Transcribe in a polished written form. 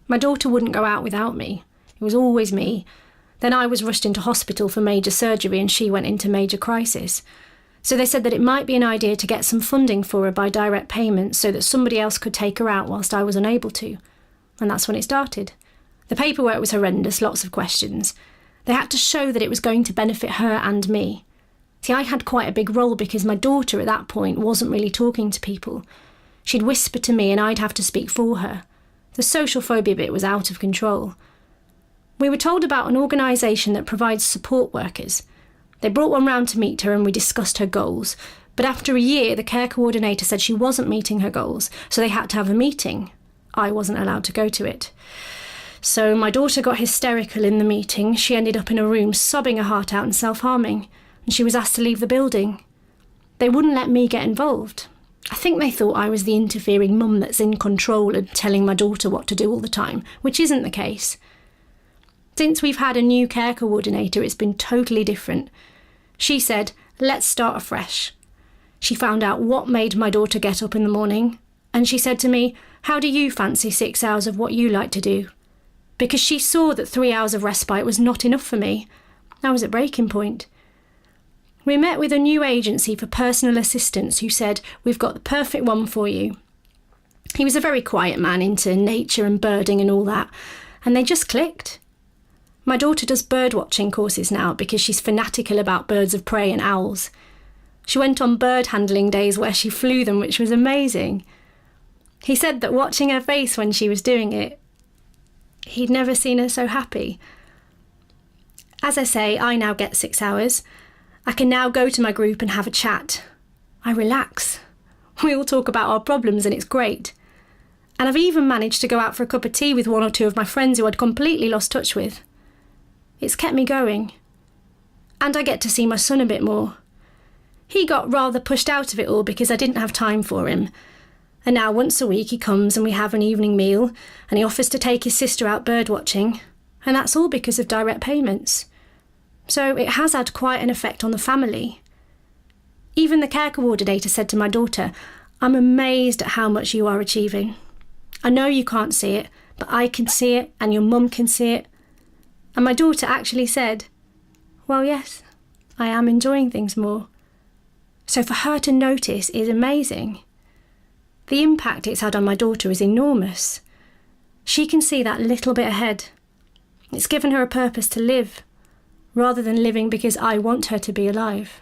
My daughter wouldn't go out without me. It was always me. Then I was rushed into hospital for major surgery and she went into major crisis. So they said that it might be an idea to get some funding for her by direct payment so that somebody else could take her out whilst I was unable to. And that's when it started. The paperwork was horrendous, lots of questions. They had to show that it was going to benefit her and me. See, I had quite a big role because my daughter at that point wasn't really talking to people. She'd whisper to me and I'd have to speak for her. The social phobia bit was out of control. We were told about an organisation that provides support workers. They brought one round to meet her and we discussed her goals. But after a year, the care coordinator said she wasn't meeting her goals, so they had to have a meeting. I wasn't allowed to go to it. So my daughter got hysterical in the meeting. She ended up in a room sobbing her heart out and self-harming, and she was asked to leave the building. They wouldn't let me get involved. I think they thought I was the interfering mum that's in control and telling my daughter what to do all the time, which isn't the case. Since we've had a new care coordinator, it's been totally different. She said, let's start afresh. She found out what made my daughter get up in the morning, and she said to me, how do you fancy 6 hours of what you like to do? Because she saw that 3 hours of respite was not enough for me. I was at breaking point. We met with a new agency for personal assistance who said, we've got the perfect one for you. He was a very quiet man into nature and birding and all that, and they just clicked. My daughter does birdwatching courses now because she's fanatical about birds of prey and owls. She went on bird handling days where she flew them, which was amazing. He said that watching her face when she was doing it, he'd never seen her so happy. As I say, I now get 6 hours. I can now go to my group and have a chat. I relax. We all talk about our problems and it's great. And I've even managed to go out for a cup of tea with one or two of my friends who I'd completely lost touch with. It's kept me going. And I get to see my son a bit more. He got rather pushed out of it all because I didn't have time for him. And now once a week he comes and we have an evening meal and he offers to take his sister out birdwatching. And that's all because of direct payments. So it has had quite an effect on the family. Even the care coordinator said to my daughter, I'm amazed at how much you are achieving. I know you can't see it, but I can see it and your mum can see it. And my daughter actually said, well, yes, I am enjoying things more. So for her to notice is amazing. The impact it's had on my daughter is enormous. She can see that little bit ahead. It's given her a purpose to live, rather than living because I want her to be alive.